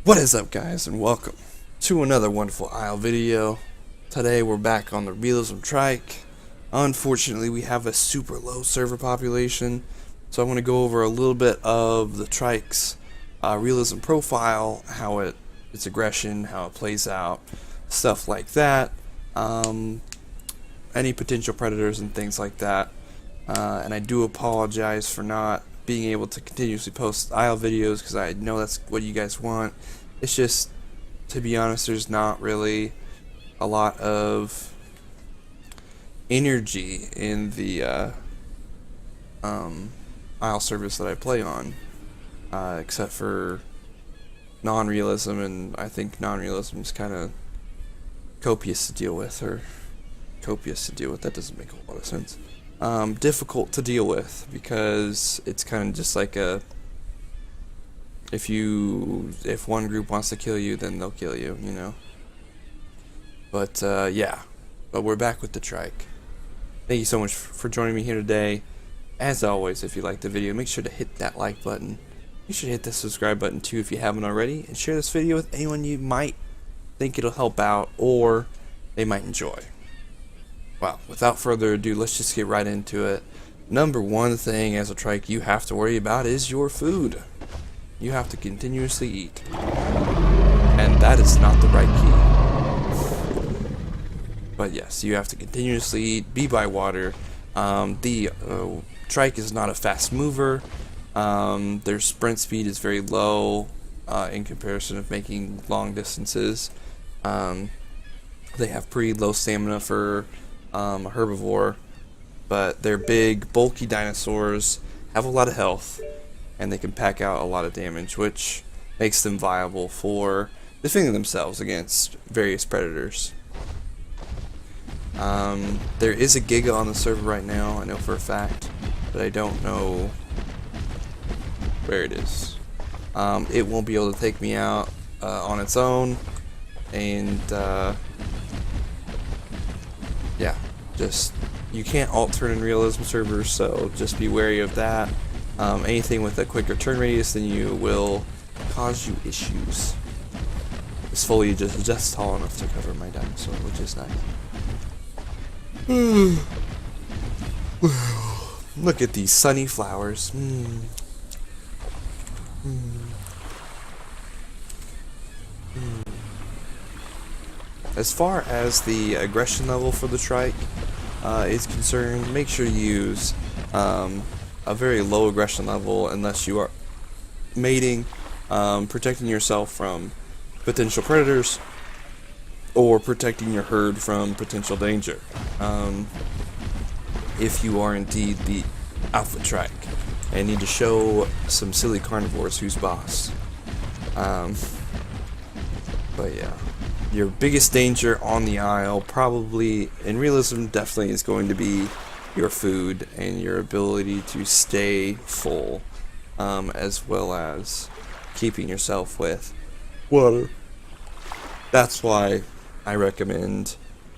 What is up, guys, and welcome to another wonderful Isle video. Today we're back on the Realism Trike. Unfortunately, we have a super low server population, so I want to go over a little bit of the Trike's Realism profile, how its aggression, how it plays out, stuff like that, any potential predators and things like that. And I do apologize for not being able to continuously post Isle videos because I know that's what you guys want. It's just, to be honest, there's not really a lot of energy in the Isle service that I play on, except for non-realism, and I think non-realism is kind of copious to deal with, that doesn't make a lot of sense. Difficult to deal with because it's kind of just like if one group wants to kill you, then they'll kill you, you know. But but we're back with the Trike. Thank you so much for joining me here today. As always, if you liked the video, make sure to hit that like button. Make sure to hit the subscribe button too if you haven't already, and share this video with anyone you might think it'll help out or they might enjoy. Well, without further ado, let's just get right into it. Number one thing as a Trike you have to worry about is your food. You have to continuously eat. And that is not the right key. But yes, you have to continuously eat, be by water. The Trike is not a fast mover. Their sprint speed is very low in comparison of making long distances. They have pretty low stamina for a herbivore, but they're big, bulky dinosaurs, have a lot of health, and they can pack out a lot of damage, which makes them viable for defending themselves against various predators. There is a Giga on the server right now, I know for a fact, but I don't know where it is. It won't be able to take me out on its own, and yeah, just you can't alt turn in realism servers, so just be wary of that. Anything with a quicker turn radius than you will cause you issues. This foliage is just tall enough to cover my dinosaur, which is nice. Look at these sunny flowers. As far as the aggression level for the Trike is concerned, make sure you use a very low aggression level unless you are mating, protecting yourself from potential predators, or protecting your herd from potential danger. If you are indeed the alpha Trike and need to show some silly carnivores who's boss. But yeah. Your biggest danger on the Isle, probably in realism, definitely is going to be your food and your ability to stay full, as well as keeping yourself with water. That's why I recommend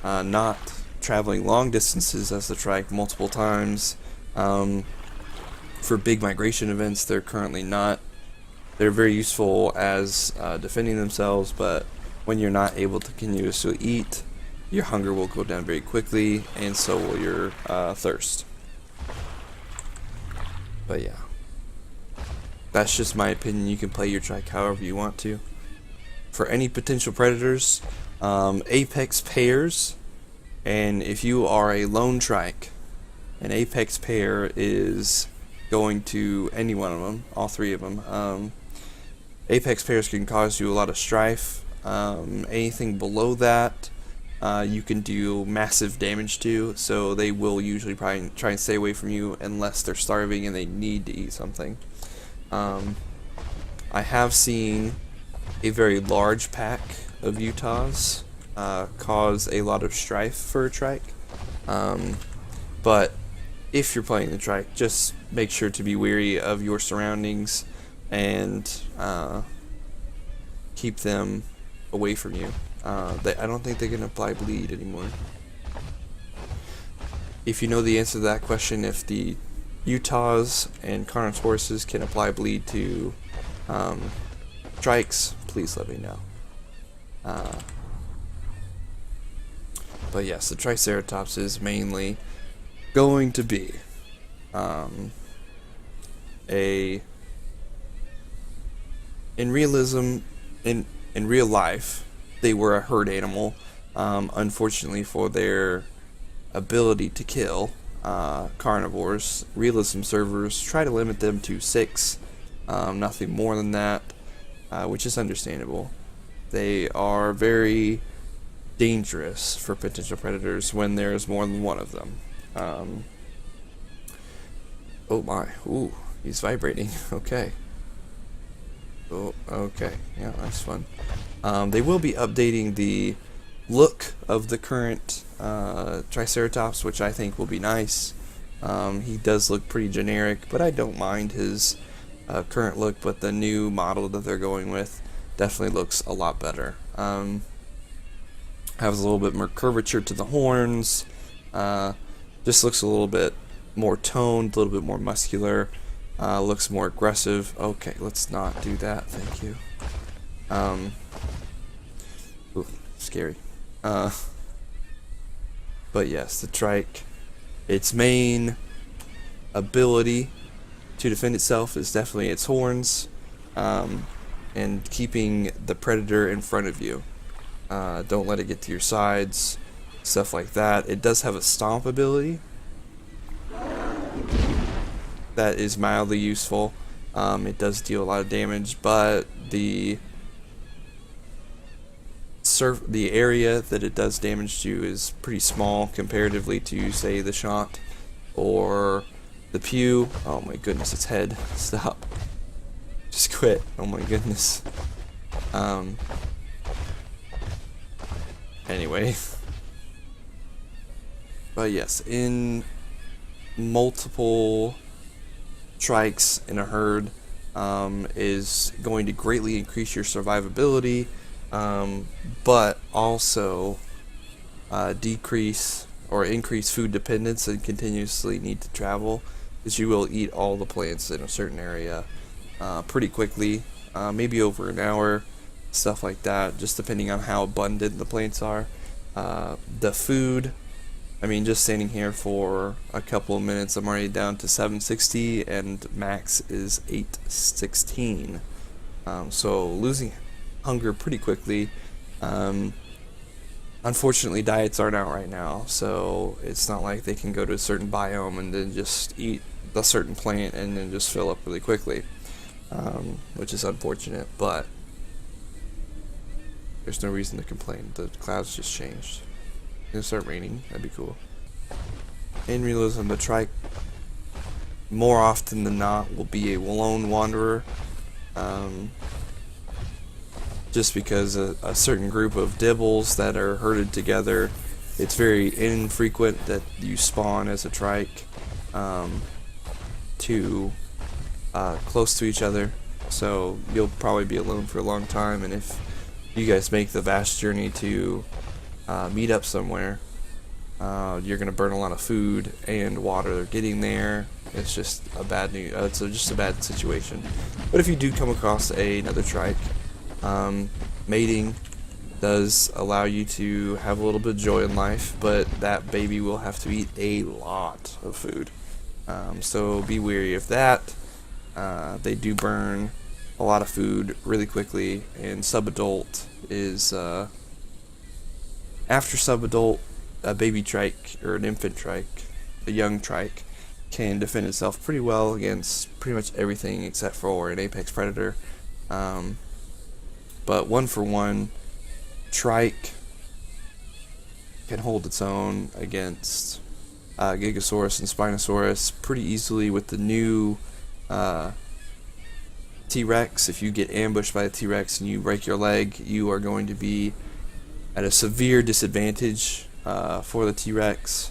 not traveling long distances as the Trike multiple times. For big migration events, they're currently not. They're very useful as defending themselves, but when you're not able to continuously eat, your hunger will go down very quickly, and so will your thirst. But yeah, that's just my opinion. You can play your Trike however you want to. For any potential predators, apex pairs, and if you are a lone Trike, an apex pair is going to any one of them, all three of them. Apex pairs can cause you a lot of strife. Anything below that you can do massive damage to, so they will usually probably try and stay away from you unless they're starving and they need to eat something. I have seen a very large pack of Utahs cause a lot of strife for a Trike, but if you're playing the Trike, just make sure to be wary of your surroundings and keep them away from you. I don't think they can apply bleed anymore. If you know the answer to that question, if the Utahs and Carnotaurus can apply bleed to Trikes, please let me know. But yes, the Triceratops is mainly going to be in realism, in real life, they were a herd animal. Unfortunately for their ability to kill carnivores, realism servers try to limit them to 6, nothing more than that, which is understandable. They are very dangerous for potential predators when there's more than one of them. Oh my, ooh, he's vibrating. Okay. Oh, okay, yeah, that's fun. They will be updating the look of the current Triceratops, which I think will be nice. He does look pretty generic, but I don't mind his current look, but the new model that they're going with definitely looks a lot better. Has a little bit more curvature to the horns, just looks a little bit more toned, a little bit more muscular, looks more aggressive. Okay, let's not do that, thank you. Ooh, scary. But yes, the Trike, its main ability to defend itself is definitely its horns, and keeping the predator in front of you. Don't let it get to your sides, stuff like that. It does have a stomp ability that is mildly useful. It does deal a lot of damage, but the area that it does damage to is pretty small comparatively to, say, the shot or the pew. Oh my goodness, its head. Stop. Just quit. Oh my goodness. Anyway. But yes, in multiple trikes in a herd is going to greatly increase your survivability, but also decrease or increase food dependence and continuously need to travel, because you will eat all the plants in a certain area pretty quickly, maybe over an hour, stuff like that, just depending on how abundant the plants are. The food, I mean, just standing here for a couple of minutes, I'm already down to 760, and max is 816. So losing hunger pretty quickly. Unfortunately, diets aren't out right now, so it's not like they can go to a certain biome and then just eat a certain plant and then just fill up really quickly, which is unfortunate, but there's no reason to complain. The clouds just changed. It's gonna start raining. That'd be cool. In realism, the Trike, more often than not, will be a lone wanderer. Just because a certain group of dibbles that are herded together, it's very infrequent that you spawn as a Trike close to each other. So you'll probably be alone for a long time, and if you guys make the vast journey to meet up somewhere, you're gonna burn a lot of food and water getting there. It's just a bad just a bad situation. But if you do come across another Trike, mating does allow you to have a little bit of joy in life, but that baby will have to eat a lot of food. So be wary of that. They do burn a lot of food really quickly, and subadult is after subadult, a baby Trike or an infant Trike, a young Trike, can defend itself pretty well against pretty much everything except for an apex predator. But 1-for-1, Trike can hold its own against Gigasaurus and Spinosaurus pretty easily with the new T-Rex. If you get ambushed by a T-Rex and you break your leg, you are going to be at a severe disadvantage for the T-Rex,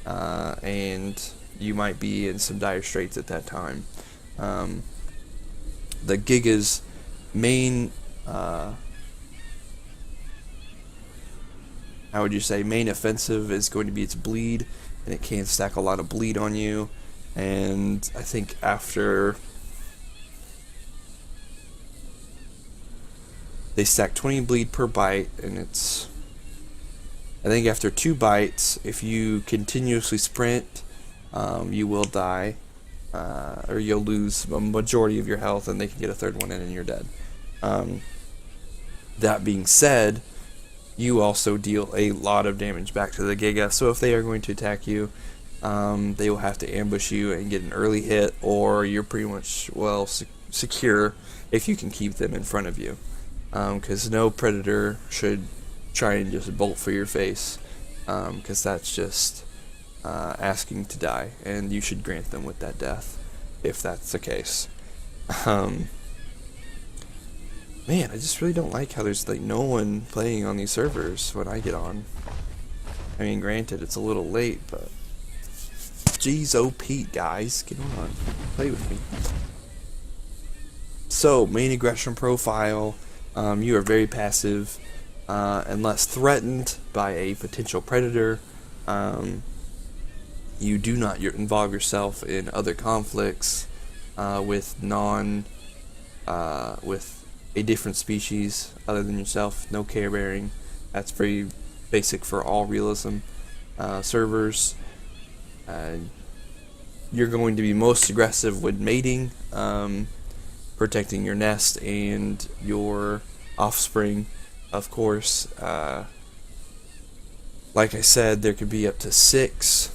and you might be in some dire straits at that time. The Giga's main how would you say, main offensive is going to be its bleed, and it can stack a lot of bleed on you. And I think after They stack 20 bleed per bite, and it's, I think after 2 bites, if you continuously sprint, you will die, or you'll lose a majority of your health, and they can get a 3rd one in and you're dead. That being said, you also deal a lot of damage back to the Giga, so if they are going to attack you, they will have to ambush you and get an early hit, or you're pretty much, well, secure if you can keep them in front of you. Because no predator should try and just bolt for your face, because that's just asking to die, and you should grant them with that death, if that's the case. Man, I just really don't like how there's like no one playing on these servers when I get on. I mean, granted, it's a little late, but jeez, oh Pete, guys, get on, play with me. So, main aggression profile, you are very passive, unless threatened by a potential predator. You do not involve yourself in other conflicts with a different species other than yourself. No care bearing. That's very basic for all realism servers. You're going to be most aggressive when mating, protecting your nest and your offspring, of course. Like I said, there could be up to 6.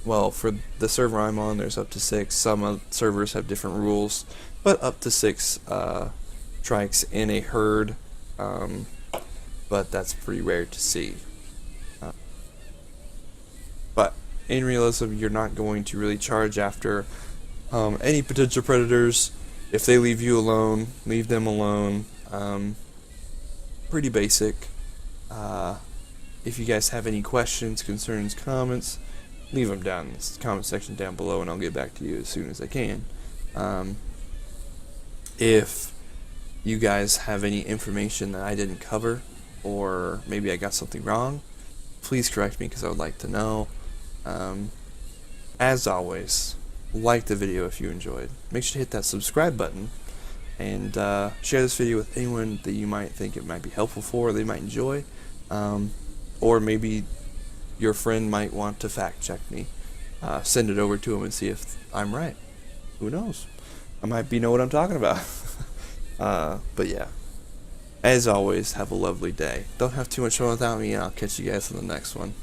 Well, for the server I'm on, there's up to 6. Some servers have different rules, but up to 6 trikes in a herd, but that's pretty rare to see. But in realism, you're not going to really charge after any potential predators. If they leave you alone, leave them alone. Pretty basic. If you guys have any questions, concerns, comments, leave them down in the comment section down below, and I'll get back to you as soon as I can. If you guys have any information that I didn't cover, or maybe I got something wrong, please correct me, because I would like to know. As always, like the video if you enjoyed. Make sure to hit that subscribe button, and share this video with anyone that you might think it might be helpful for, or they might enjoy. Or maybe your friend might want to fact check me. Send it over to them and see if I'm right. Who knows? I might know what I'm talking about. But yeah, as always, have a lovely day. Don't have too much fun without me, and I'll catch you guys in the next one.